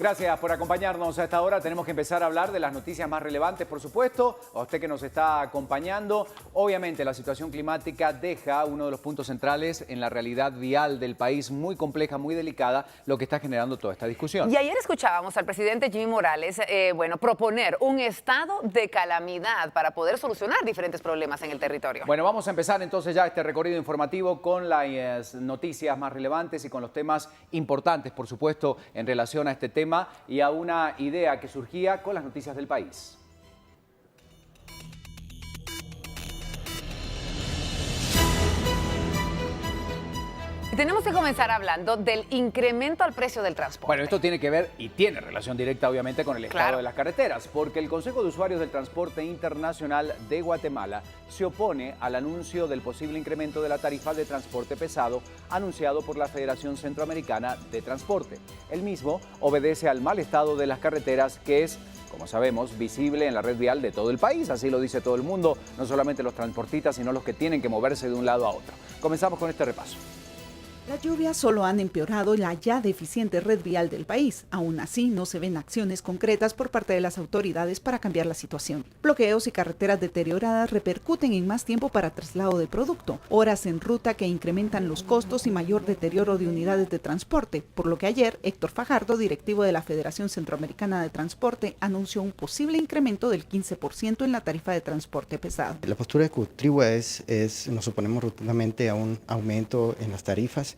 gracias por acompañarnos a esta hora. Tenemos que empezar a hablar de las noticias más relevantes, por supuesto. A usted que nos está acompañando. Obviamente, la situación climática deja uno de los puntos centrales en la realidad vial del país, muy compleja, muy delicada, lo que está generando toda esta discusión. Y ayer escuchábamos al presidente Jimmy Morales proponer un estado de calamidad para poder solucionar diferentes problemas en el territorio. Bueno, vamos a empezar entonces ya este recorrido informativo con las noticias más relevantes y con los temas importantes, por supuesto, en relación a este tema y a una idea que surgía con las noticias del país. Tenemos que comenzar hablando del incremento al precio del transporte. Bueno, esto tiene que ver y tiene relación directa, obviamente, con el estado de las carreteras, porque el Consejo de Usuarios del Transporte Internacional de Guatemala se opone al anuncio del posible incremento de la tarifa de transporte pesado anunciado por la Federación Centroamericana de Transporte. El mismo obedece al mal estado de las carreteras que es, como sabemos, visible en la red vial de todo el país. Así lo dice todo el mundo, no solamente los transportistas, sino los que tienen que moverse de un lado a otro. Comenzamos con este repaso. Las lluvias solo han empeorado la ya deficiente red vial del país. Aún así, no se ven acciones concretas por parte de las autoridades para cambiar la situación. Bloqueos y carreteras deterioradas repercuten en más tiempo para traslado de producto, horas en ruta que incrementan los costos y mayor deterioro de unidades de transporte, por lo que ayer Héctor Fajardo, directivo de la Federación Centroamericana de Transporte, anunció un posible incremento del 15% en la tarifa de transporte pesado. La postura de Cutrigua nos oponemos rotundamente a un aumento en las tarifas,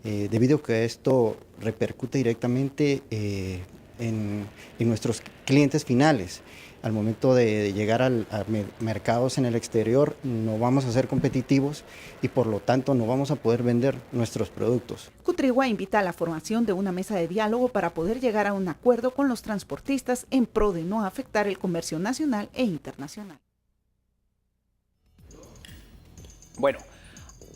debido a que esto repercute directamente en nuestros clientes finales. Al momento de llegar a mercados en el exterior no vamos a ser competitivos y por lo tanto no vamos a poder vender nuestros productos. Cutrigua invita a la formación de una mesa de diálogo para poder llegar a un acuerdo con los transportistas en pro de no afectar el comercio nacional e internacional. Bueno,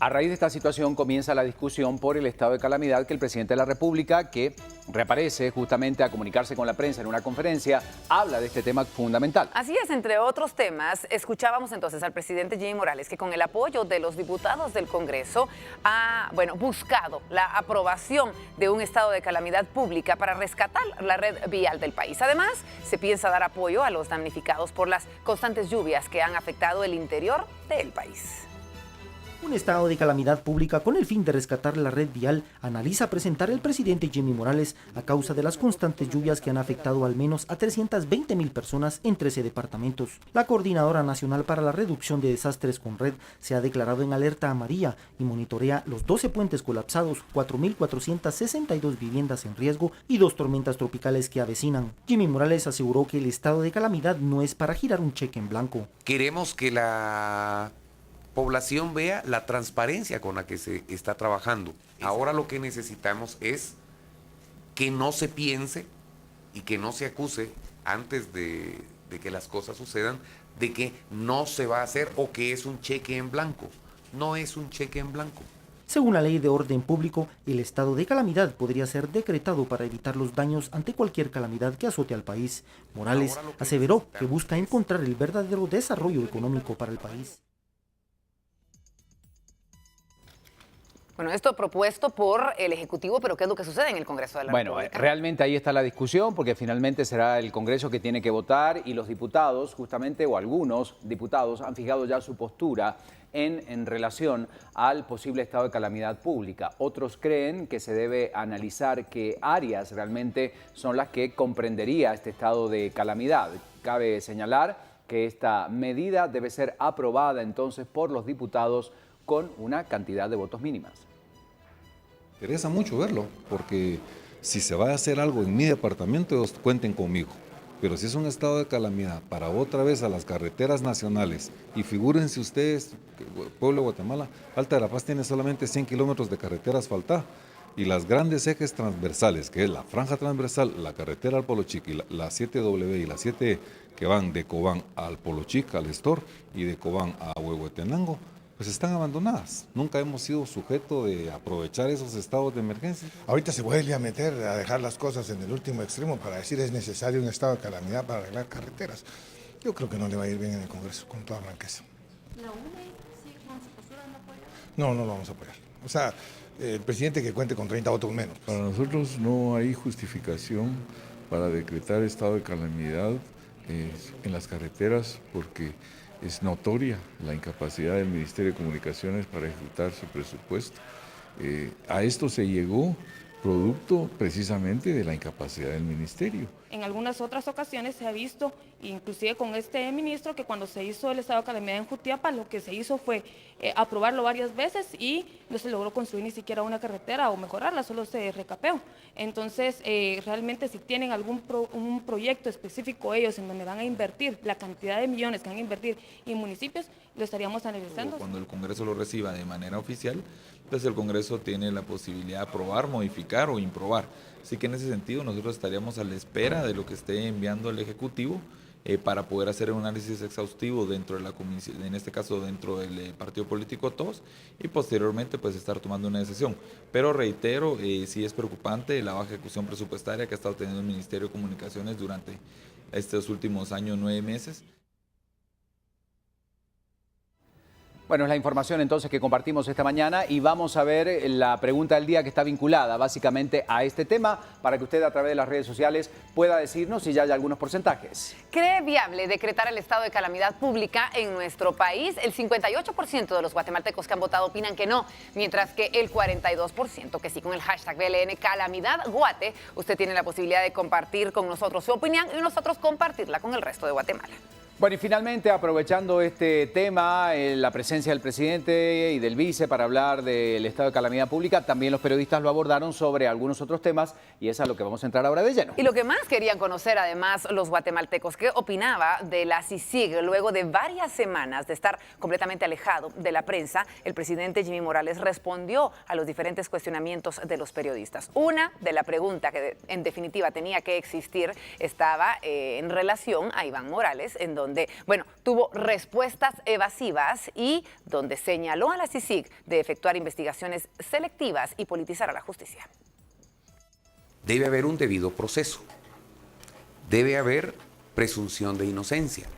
a raíz de esta situación comienza la discusión por el estado de calamidad que el presidente de la República, que reaparece justamente a comunicarse con la prensa en una conferencia, habla de este tema fundamental. Así es, entre otros temas, escuchábamos entonces al presidente Jimmy Morales que con el apoyo de los diputados del Congreso ha buscado la aprobación de un estado de calamidad pública para rescatar la red vial del país. Además, se piensa dar apoyo a los damnificados por las constantes lluvias que han afectado el interior del país. Un estado de calamidad pública con el fin de rescatar la red vial analiza presentar el presidente Jimmy Morales a causa de las constantes lluvias que han afectado al menos a 320,000 personas en 13 departamentos. La Coordinadora Nacional para la Reducción de Desastres CONRED se ha declarado en alerta amarilla y monitorea los 12 puentes colapsados, 4.462 viviendas en riesgo y 2 tormentas tropicales que avecinan. Jimmy Morales aseguró que el estado de calamidad no es para girar un cheque en blanco. Queremos que la población vea la transparencia con la que se está trabajando. Ahora lo que necesitamos es que no se piense y que no se acuse antes de que las cosas sucedan de que no se va a hacer o que es un cheque en blanco. No es un cheque en blanco. Según la Ley de Orden Público, el estado de calamidad podría ser decretado para evitar los daños ante cualquier calamidad que azote al país. Morales aseveró que busca encontrar el verdadero desarrollo económico para el país. Bueno, esto propuesto por el Ejecutivo, pero ¿qué es lo que sucede en el Congreso de la República? Bueno, realmente ahí está la discusión, porque finalmente será el Congreso que tiene que votar y los diputados, justamente, o algunos diputados, han fijado ya su postura en relación al posible estado de calamidad pública. Otros creen que se debe analizar qué áreas realmente son las que comprendería este estado de calamidad. Cabe señalar que esta medida debe ser aprobada entonces por los diputados con una cantidad de votos mínimas. Interesa mucho verlo, porque si se va a hacer algo en mi departamento, cuenten conmigo. Pero si es un estado de calamidad para otra vez a las carreteras nacionales, y figúrense ustedes, que el pueblo de Guatemala, Alta de la Paz tiene solamente 100 kilómetros de carretera asfaltada, y las grandes ejes transversales, que es la franja transversal, la carretera al Polo Chico, y la 7W y la 7E, que van de Cobán al Polo Chico, al Estor, y de Cobán a Huehuetenango, pues están abandonadas. Nunca hemos sido sujeto de aprovechar esos estados de emergencia. Ahorita se vuelve a meter, a dejar las cosas en el último extremo para decir es necesario un estado de calamidad para arreglar carreteras. Yo creo que no le va a ir bien en el Congreso, con toda franqueza. ¿La UNE sigue con su postura de no apoyar? No, no lo vamos a apoyar. O sea, el presidente que cuente con 30 votos menos. Para nosotros no hay justificación para decretar estado de calamidad en las carreteras, porque es notoria la incapacidad del Ministerio de Comunicaciones para ejecutar su presupuesto. A esto se llegó producto precisamente de la incapacidad del ministerio. En algunas otras ocasiones se ha visto, inclusive con este ministro, que cuando se hizo el estado de calamidad en Jutiapa, lo que se hizo fue aprobarlo varias veces y no se logró construir ni siquiera una carretera o mejorarla, solo se recapeó. Entonces, realmente si tienen un proyecto específico ellos en donde van a invertir la cantidad de millones que van a invertir en municipios, lo estaríamos analizando. Cuando el Congreso lo reciba de manera oficial, pues el Congreso tiene la posibilidad de aprobar, modificar o improbar. Así que en ese sentido nosotros estaríamos a la espera de lo que esté enviando el Ejecutivo para poder hacer un análisis exhaustivo dentro de la comisión, en este caso dentro del partido político TOS, y posteriormente pues estar tomando una decisión. Pero reitero, sí es preocupante la baja ejecución presupuestaria que ha estado teniendo el Ministerio de Comunicaciones durante estos últimos años, 9 meses. Bueno, es la información entonces que compartimos esta mañana y vamos a ver la pregunta del día que está vinculada básicamente a este tema para que usted a través de las redes sociales pueda decirnos si ya hay algunos porcentajes. ¿Cree viable decretar el estado de calamidad pública en nuestro país? El 58% de los guatemaltecos que han votado opinan que no, mientras que el 42% que sí. Con el hashtag BLN Calamidad Guate, usted tiene la posibilidad de compartir con nosotros su opinión y nosotros compartirla con el resto de Guatemala. Bueno, y finalmente, aprovechando este tema, la presencia del presidente y del vice para hablar del estado de calamidad pública, también los periodistas lo abordaron sobre algunos otros temas y es a lo que vamos a entrar ahora de lleno. Y lo que más querían conocer, además, los guatemaltecos, ¿qué opinaba de la CICIG? Luego de varias semanas de estar completamente alejado de la prensa, el presidente Jimmy Morales respondió a los diferentes cuestionamientos de los periodistas. Una de la pregunta que en definitiva tenía que existir estaba en relación a Iván Morales, en donde tuvo respuestas evasivas y donde señaló a la CICIG de efectuar investigaciones selectivas y politizar a la justicia. Debe haber un debido proceso, debe haber presunción de inocencia,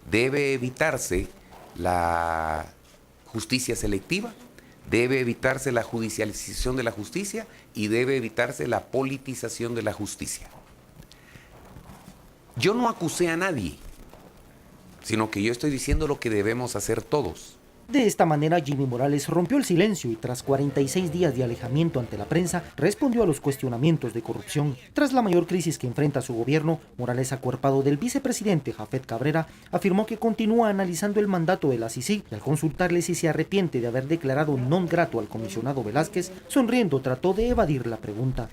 debe evitarse la justicia selectiva, debe evitarse la judicialización de la justicia y debe evitarse la politización de la justicia. Yo no acusé a nadie, sino que yo estoy diciendo lo que debemos hacer todos. De esta manera, Jimmy Morales rompió el silencio y tras 46 días de alejamiento ante la prensa, respondió a los cuestionamientos de corrupción. Tras la mayor crisis que enfrenta su gobierno, Morales, acuerpado del vicepresidente Jafet Cabrera, afirmó que continúa analizando el mandato de la CICIG y al consultarle si se arrepiente de haber declarado non grato al comisionado Velázquez, sonriendo trató de evadir la pregunta.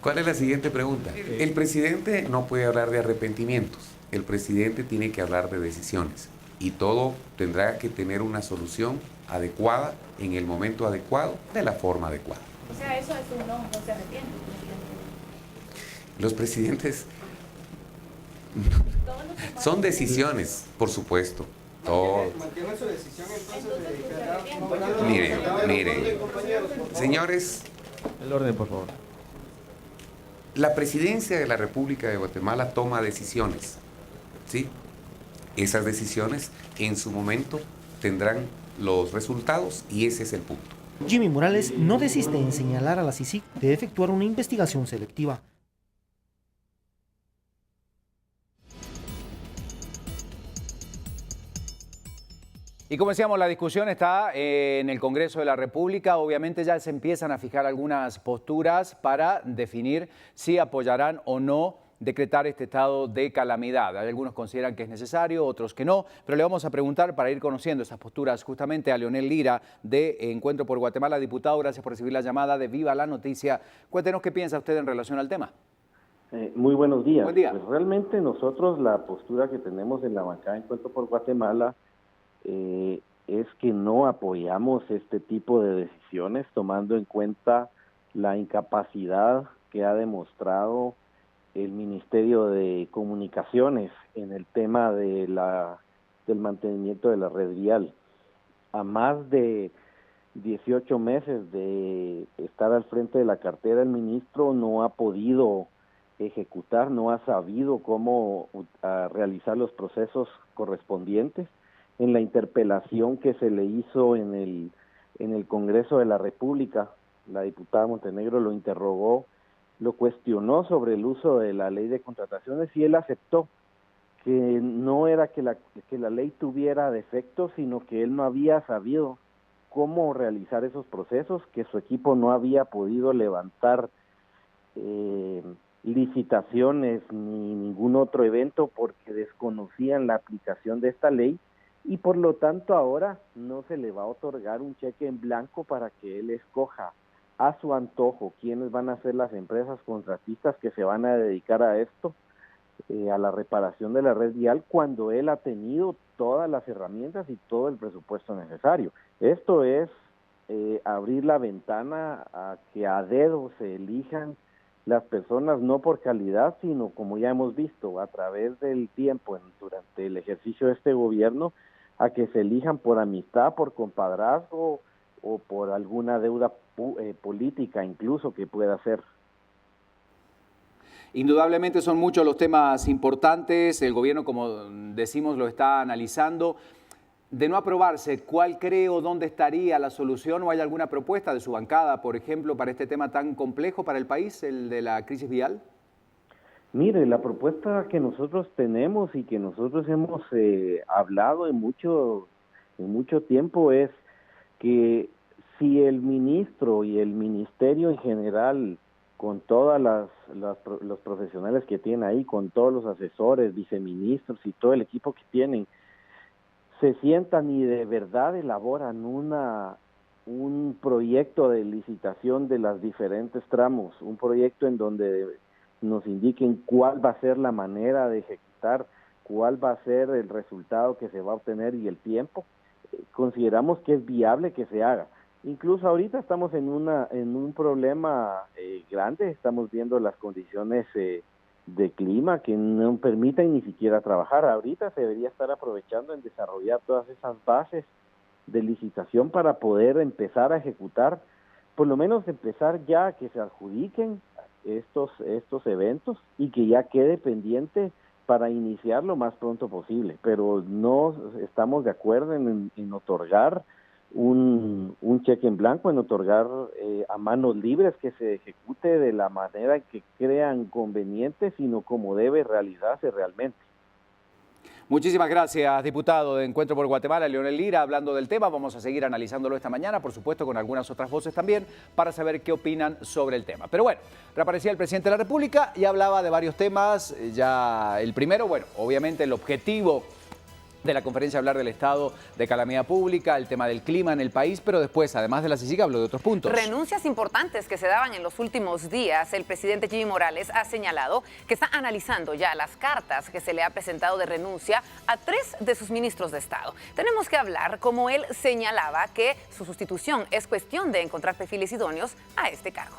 ¿Cuál es la siguiente pregunta? El presidente no puede hablar de arrepentimientos, el presidente tiene que hablar de decisiones. Y todo tendrá que tener una solución adecuada, en el momento adecuado, de la forma adecuada. O sea, eso es un no se arrepiente. Los presidentes son decisiones, por supuesto. ¿Mantiene su decisión entonces de Mire, señores. El orden, por favor. La presidencia de la República de Guatemala toma decisiones, ¿sí? Esas decisiones en su momento tendrán los resultados y ese es el punto. Jimmy Morales no desiste en señalar a la CICIG de efectuar una investigación selectiva. Y como decíamos, la discusión está en el Congreso de la República. Obviamente ya se empiezan a fijar algunas posturas para definir si apoyarán o no decretar este estado de calamidad. Algunos consideran que es necesario, otros que no, pero le vamos a preguntar para ir conociendo esas posturas justamente a Leonel Lira de Encuentro por Guatemala. Diputado, gracias por recibir la llamada de Viva la Noticia. Cuéntenos qué piensa usted en relación al tema. Muy buenos días. Buen día. Pues realmente nosotros la postura que tenemos en la bancada de Encuentro por Guatemala es que no apoyamos este tipo de decisiones, tomando en cuenta la incapacidad que ha demostrado el Ministerio de Comunicaciones en el tema de del mantenimiento de la red vial. A más de 18 meses de estar al frente de la cartera, el ministro no ha podido ejecutar, no ha sabido cómo realizar los procesos correspondientes. En la interpelación que se le hizo en el Congreso de la República, la diputada Montenegro lo interrogó lo cuestionó sobre el uso de la ley de contrataciones y él aceptó que no era que la ley tuviera defectos, sino que él no había sabido cómo realizar esos procesos, que su equipo no había podido levantar licitaciones ni ningún otro evento porque desconocían la aplicación de esta ley y por lo tanto ahora no se le va a otorgar un cheque en blanco para que él escoja a su antojo quiénes van a ser las empresas contratistas que se van a dedicar a esto, a la reparación de la red vial, cuando él ha tenido todas las herramientas y todo el presupuesto necesario. Esto es abrir la ventana a que a dedo se elijan las personas, no por calidad, sino como ya hemos visto a través del tiempo durante el ejercicio de este gobierno, a que se elijan por amistad, por compadrazgo o por alguna deuda política incluso que pueda ser. Indudablemente son muchos los temas importantes, el gobierno, como decimos, lo está analizando. De no aprobarse, ¿cuál cree o dónde estaría la solución? ¿O hay alguna propuesta de su bancada, por ejemplo, para este tema tan complejo para el país, el de la crisis vial? Mire, la propuesta que nosotros tenemos y que nosotros hemos hablado en mucho tiempo es que si el ministro y el ministerio en general, con todos los profesionales que tienen ahí, con todos los asesores, viceministros y todo el equipo que tienen, se sientan y de verdad elaboran un proyecto de licitación de los diferentes tramos, un proyecto en donde nos indiquen cuál va a ser la manera de ejecutar, cuál va a ser el resultado que se va a obtener y el tiempo, consideramos que es viable que se haga. Incluso ahorita estamos en un problema grande, estamos viendo las condiciones de clima que no permiten ni siquiera trabajar. Ahorita se debería estar aprovechando en desarrollar todas esas bases de licitación para poder empezar a ejecutar, por lo menos empezar ya a que se adjudiquen estos eventos y que ya quede pendiente para iniciar lo más pronto posible, pero no estamos de acuerdo en otorgar un cheque en blanco, en otorgar a manos libres que se ejecute de la manera que crean conveniente, sino como debe realizarse realmente. Muchísimas gracias, diputado de Encuentro por Guatemala, Leonel Lira, hablando del tema. Vamos a seguir analizándolo esta mañana, por supuesto, con algunas otras voces también, para saber qué opinan sobre el tema. Pero bueno, reaparecía el presidente de la República y hablaba de varios temas. Ya el primero, bueno, obviamente el objetivo de la conferencia, hablar del estado de calamidad pública, el tema del clima en el país, pero después, además de la CICIG, habló de otros puntos. Renuncias importantes que se daban en los últimos días. El presidente Jimmy Morales ha señalado que está analizando ya las cartas que se le ha presentado de renuncia a 3 de sus ministros de Estado. Tenemos que hablar, como él señalaba, que su sustitución es cuestión de encontrar perfiles idóneos a este cargo.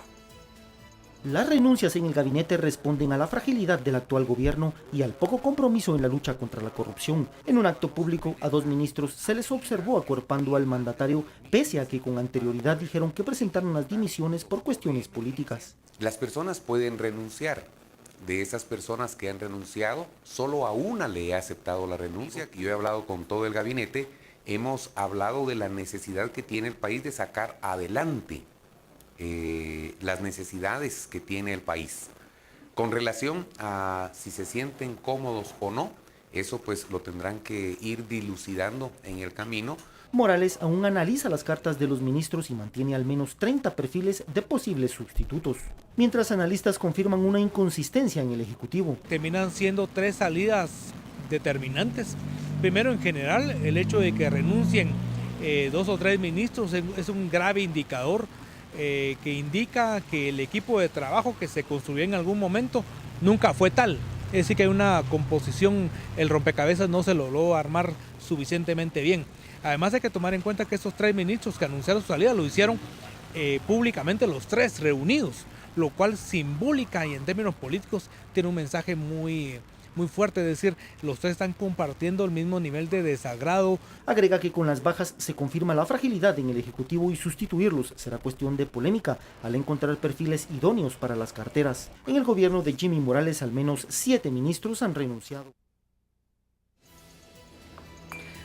Las renuncias en el gabinete responden a la fragilidad del actual gobierno y al poco compromiso en la lucha contra la corrupción. En un acto público, a 2 ministros se les observó acuerpando al mandatario, pese a que con anterioridad dijeron que presentaron las dimisiones por cuestiones políticas. Las personas pueden renunciar. De esas personas que han renunciado, solo a una le he aceptado la renuncia. Yo he hablado con todo el gabinete, hemos hablado de la necesidad que tiene el país de sacar adelante las necesidades que tiene el país. Con relación a si se sienten cómodos o no, eso pues lo tendrán que ir dilucidando en el camino. Morales aún analiza las cartas de los ministros y mantiene al menos 30 perfiles de posibles sustitutos, mientras analistas confirman una inconsistencia en el Ejecutivo. Terminan siendo 3 salidas determinantes. Primero, en general, el hecho de que renuncien 2 o 3 ministros es un grave indicador que indica que el equipo de trabajo que se construyó en algún momento nunca fue tal. Es decir, que hay una composición, el rompecabezas no se logró armar suficientemente bien. Además hay que tomar en cuenta que estos 3 ministros que anunciaron su salida lo hicieron públicamente los 3 reunidos, lo cual simbólica y en términos políticos tiene un mensaje muy fuerte, es decir, los 3 están compartiendo el mismo nivel de desagrado. Agrega que con las bajas se confirma la fragilidad en el Ejecutivo y sustituirlos será cuestión de polémica al encontrar perfiles idóneos para las carteras. En el gobierno de Jimmy Morales al menos 7 ministros han renunciado.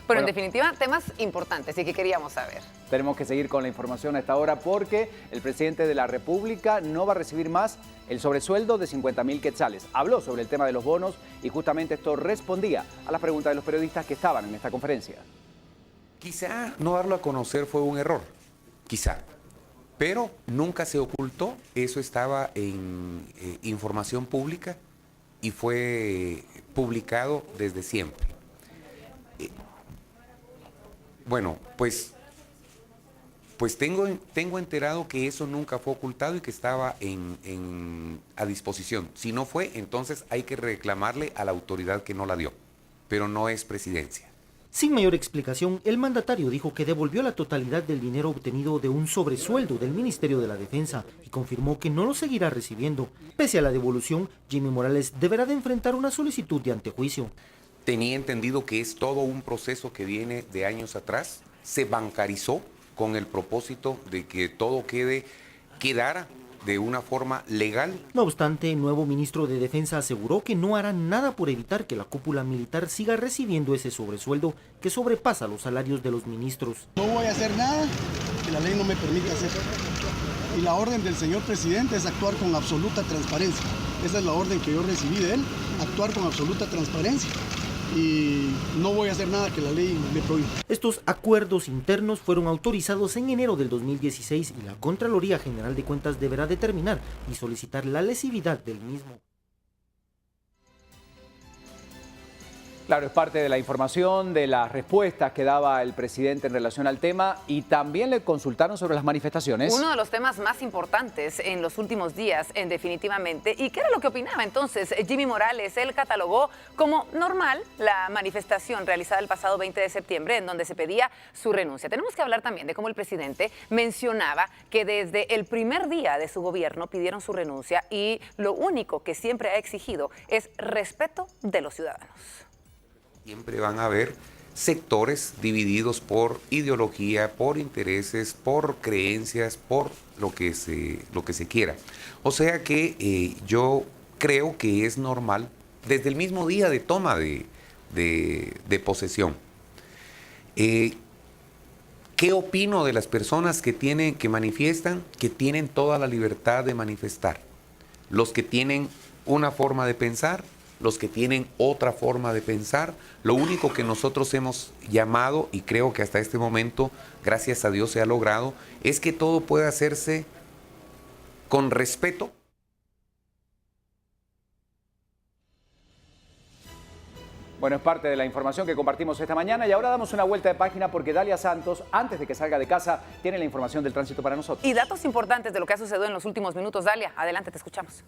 Pero en definitiva, temas importantes y que queríamos saber. Tenemos que seguir con la información a esta hora porque el presidente de la República no va a recibir más el sobresueldo de 50.000 quetzales. Habló sobre el tema de los bonos y justamente esto respondía a las preguntas de los periodistas que estaban en esta conferencia. Quizá no darlo a conocer fue un error, quizá, pero nunca se ocultó, eso estaba en información pública y fue publicado desde siempre. Bueno, pues tengo enterado que eso nunca fue ocultado y que estaba a disposición. Si no fue, entonces hay que reclamarle a la autoridad que no la dio, pero no es presidencia. Sin mayor explicación, el mandatario dijo que devolvió la totalidad del dinero obtenido de un sobresueldo del Ministerio de la Defensa y confirmó que no lo seguirá recibiendo. Pese a la devolución, Jimmy Morales deberá de enfrentar una solicitud de antejuicio. Tenía entendido que es todo un proceso que viene de años atrás, se bancarizó con el propósito de que todo quedara de una forma legal. No obstante, el nuevo ministro de Defensa aseguró que no hará nada por evitar que la cúpula militar siga recibiendo ese sobresueldo que sobrepasa los salarios de los ministros. No voy a hacer nada que la ley no me permite hacer. Y la orden del señor presidente es actuar con absoluta transparencia. Esa es la orden que yo recibí de él, actuar con absoluta transparencia. Y no voy a hacer nada que la ley me prohíba. Estos acuerdos internos fueron autorizados en enero del 2016 y la Contraloría General de Cuentas deberá determinar y solicitar la lesividad del mismo. Claro, es parte de la información, de las respuestas que daba el presidente en relación al tema y también le consultaron sobre las manifestaciones. Uno de los temas más importantes en los últimos días, definitivamente. ¿Y qué era lo que opinaba entonces Jimmy Morales? Él catalogó como normal la manifestación realizada el pasado 20 de septiembre en donde se pedía su renuncia. Tenemos que hablar también de cómo el presidente mencionaba que desde el primer día de su gobierno pidieron su renuncia y lo único que siempre ha exigido es respeto de los ciudadanos. Siempre van a haber sectores divididos por ideología, por intereses, por creencias, por lo que se quiera. O sea que yo creo que es normal desde el mismo día de toma de posesión. ¿Qué opino de las personas que manifiestan? Que tienen toda la libertad de manifestar. Los que tienen una forma de pensar, los que tienen otra forma de pensar. Lo único que nosotros hemos llamado, y creo que hasta este momento, gracias a Dios se ha logrado, es que todo pueda hacerse con respeto. Bueno, es parte de la información que compartimos esta mañana y ahora damos una vuelta de página porque Dalia Santos, antes de que salga de casa, tiene la información del tránsito para nosotros. Y datos importantes de lo que ha sucedido en los últimos minutos. Dalia, adelante, te escuchamos.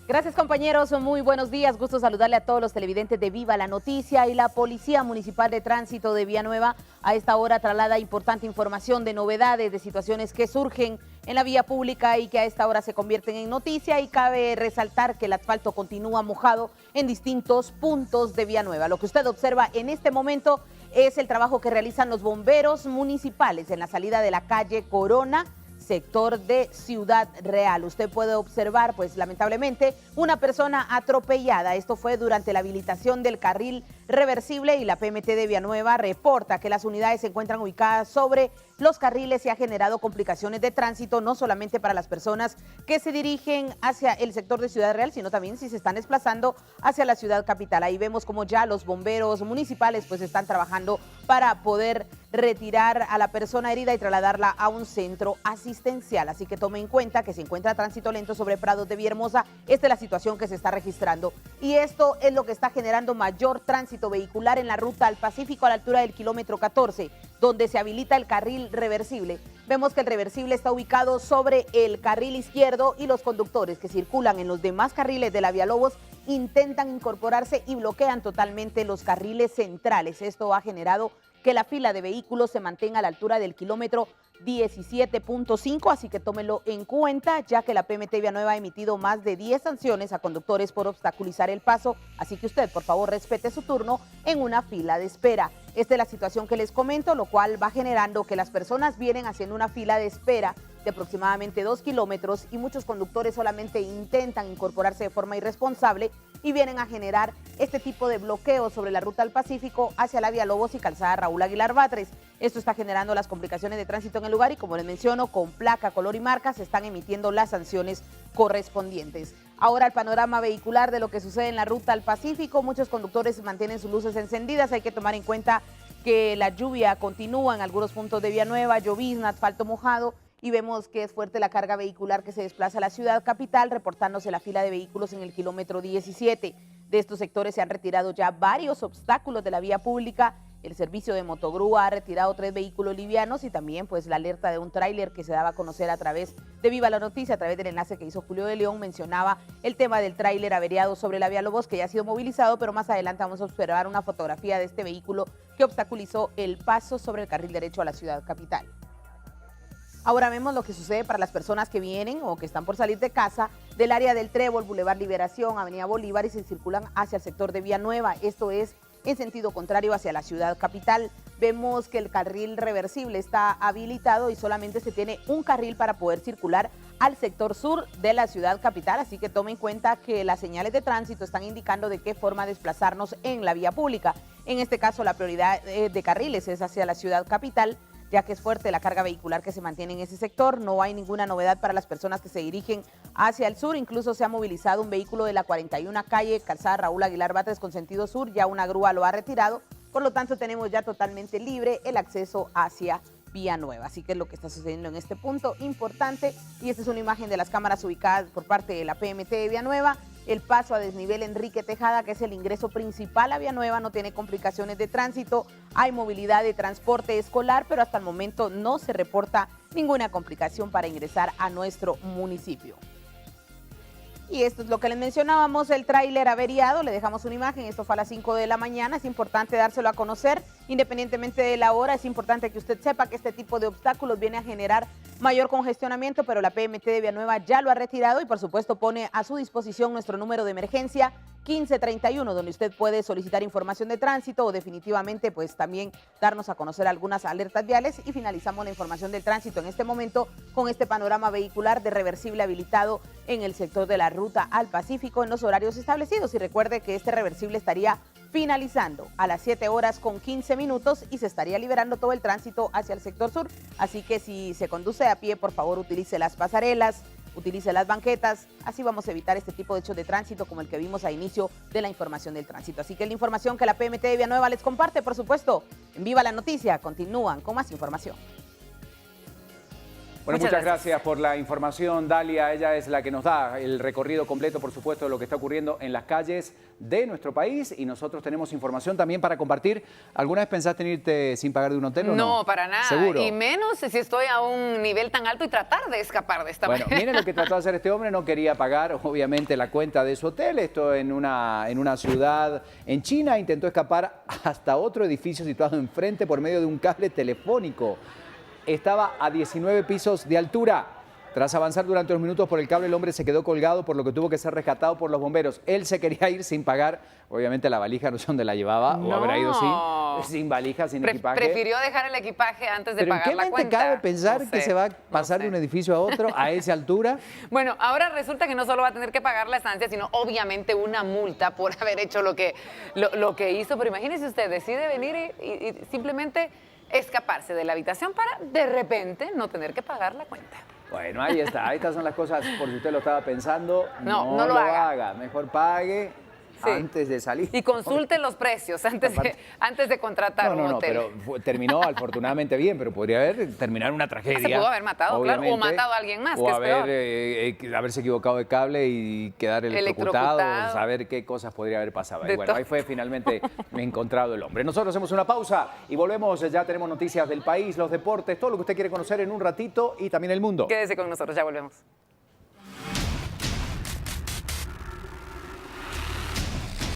Gracias, compañeros, muy buenos días, gusto saludarle a todos los televidentes de Viva la Noticia. Y la Policía Municipal de Tránsito de Villanueva a esta hora traslada importante información de novedades, de situaciones que surgen en la vía pública y que a esta hora se convierten en noticia, y cabe resaltar que el asfalto continúa mojado en distintos puntos de Villanueva. Lo que usted observa en este momento es el trabajo que realizan los bomberos municipales en la salida de la calle Corona, sector de Ciudad Real. Usted puede observar, pues lamentablemente, una persona atropellada. Esto fue durante la habilitación del carril reversible y la PMT de Villanueva reporta que las unidades se encuentran ubicadas sobre los carriles y ha generado complicaciones de tránsito, no solamente para las personas que se dirigen hacia el sector de Ciudad Real, sino también si se están desplazando hacia la ciudad capital. Ahí vemos como ya los bomberos municipales pues están trabajando para poder retirar a la persona herida y trasladarla a un centro asistencial. Así que tome en cuenta que se encuentra tránsito lento sobre Prados de Villahermosa. Esta es la situación que se está registrando. Y esto es lo que está generando mayor tránsito vehicular en la ruta al Pacífico a la altura del kilómetro 14, donde se habilita el carril reversible. Vemos que el reversible está ubicado sobre el carril izquierdo y los conductores que circulan en los demás carriles de la Villalobos intentan incorporarse y bloquean totalmente los carriles centrales. Esto ha generado que la fila de vehículos se mantenga a la altura del kilómetro 17.5, así que tómelo en cuenta, ya que la PMT Villanueva ha emitido más de 10 sanciones a conductores por obstaculizar el paso, así que usted, por favor, respete su turno en una fila de espera. Esta es la situación que les comento, lo cual va generando que las personas vienen haciendo una fila de espera de aproximadamente 2 kilómetros y muchos conductores solamente intentan incorporarse de forma irresponsable y vienen a generar este tipo de bloqueos sobre la ruta al Pacífico hacia la Villalobos y calzada Raúl Aguilar Batres. Esto está generando las complicaciones de tránsito en el lugar y, como les menciono, con placa, color y marca se están emitiendo las sanciones correspondientes. Ahora el panorama vehicular de lo que sucede en la ruta al Pacífico. Muchos conductores mantienen sus luces encendidas. Hay que tomar en cuenta que la lluvia continúa en algunos puntos de Villanueva, llovizna, asfalto mojado, y vemos que es fuerte la carga vehicular que se desplaza a la ciudad capital, reportándose la fila de vehículos en el kilómetro 17. De estos sectores se han retirado ya varios obstáculos de la vía pública. El servicio de motogrúa ha retirado 3 vehículos livianos y también pues la alerta de un tráiler que se daba a conocer a través de Viva la Noticia, a través del enlace que hizo Julio de León, mencionaba el tema del tráiler averiado sobre la Villalobos, que ya ha sido movilizado, pero más adelante vamos a observar una fotografía de este vehículo que obstaculizó el paso sobre el carril derecho a la ciudad capital. Ahora vemos lo que sucede para las personas que vienen o que están por salir de casa del área del Trébol, Boulevard Liberación, Avenida Bolívar, y se circulan hacia el sector de Villanueva. Esto es en sentido contrario hacia la ciudad capital. Vemos que el carril reversible está habilitado y solamente se tiene un carril para poder circular al sector sur de la ciudad capital, así que tome en cuenta que las señales de tránsito están indicando de qué forma desplazarnos en la vía pública. En este caso, la prioridad de carriles es hacia la ciudad capital, ya que es fuerte la carga vehicular que se mantiene en ese sector. No hay ninguna novedad para las personas que se dirigen hacia el sur. Incluso se ha movilizado un vehículo de la 41 calle, calzada Raúl Aguilar Batres con sentido sur. Ya una grúa lo ha retirado. Por lo tanto, tenemos ya totalmente libre el acceso hacia Villanueva. Así que es lo que está sucediendo en este punto importante. Y esta es una imagen de las cámaras ubicadas por parte de la PMT de Villanueva. El paso a desnivel Enrique Tejada, que es el ingreso principal a Villanueva, no tiene complicaciones de tránsito. Hay movilidad de transporte escolar, pero hasta el momento no se reporta ninguna complicación para ingresar a nuestro municipio. Y esto es lo que les mencionábamos, el tráiler averiado. Le dejamos una imagen, esto fue a las 5 de la mañana. Es importante dárselo a conocer, independientemente de la hora. Es importante que usted sepa que este tipo de obstáculos viene a generar mayor congestionamiento, pero la PMT de Villanueva ya lo ha retirado y por supuesto pone a su disposición nuestro número de emergencia 1531, donde usted puede solicitar información de tránsito o definitivamente pues también darnos a conocer algunas alertas viales. Y finalizamos la información del tránsito en este momento con este panorama vehicular de reversible habilitado en el sector de la ruta al Pacífico en los horarios establecidos. Y recuerde que este reversible estaría finalizando a las 7 horas con 15 minutos y se estaría liberando todo el tránsito hacia el sector sur. Así que si se conduce a pie, por favor utilice las pasarelas, utilice las banquetas. Así vamos a evitar este tipo de hechos de tránsito como el que vimos a inicio de la información del tránsito. Así que la información que la PMT de Villanueva les comparte, por supuesto, en Viva la Noticia, continúan con más información. Bueno, muchas gracias por la información, Dalia. Ella es la que nos da el recorrido completo, por supuesto, de lo que está ocurriendo en las calles de nuestro país. Y nosotros tenemos información también para compartir. ¿Alguna vez pensaste en irte sin pagar de un hotel o no? No, para nada. ¿Seguro? Y menos si estoy a un nivel tan alto y tratar de escapar de esta manera. Miren lo que trató de hacer este hombre. No quería pagar, obviamente, la cuenta de su hotel. Esto en una ciudad en China. Intentó escapar hasta otro edificio situado enfrente por medio de un cable telefónico. Estaba a 19 pisos de altura. Tras avanzar durante unos minutos por el cable, el hombre se quedó colgado, por lo que tuvo que ser rescatado por los bomberos. Él se quería ir sin pagar. Obviamente la valija no sé dónde la llevaba, o habrá ido sin valija, sin equipaje. Prefirió dejar el equipaje antes de pagar la cuenta. ¿Pero en qué mente cabe pensar que se va a pasar de un edificio a otro a esa altura? Bueno, ahora resulta que no solo va a tener que pagar la estancia, sino obviamente una multa por haber hecho lo que hizo. Pero imagínese usted, decide venir y simplemente escaparse de la habitación para de repente no tener que pagar la cuenta. Bueno, ahí está. Estas son las cosas por si usted lo estaba pensando. No lo haga. Mejor pague antes de salir. Y consulte los precios antes de contratar un hotel. Pero terminó afortunadamente bien, pero podría terminar una tragedia. Se pudo haber matado, claro, o matado a alguien más, o que es peor. Haberse equivocado de cable y quedar electrocutado, saber qué cosas podría haber pasado. Y bueno, ahí fue finalmente encontrado el hombre. Nosotros hacemos una pausa y volvemos. Ya tenemos noticias del país, los deportes, todo lo que usted quiere conocer en un ratito y también el mundo. Quédese con nosotros, ya volvemos.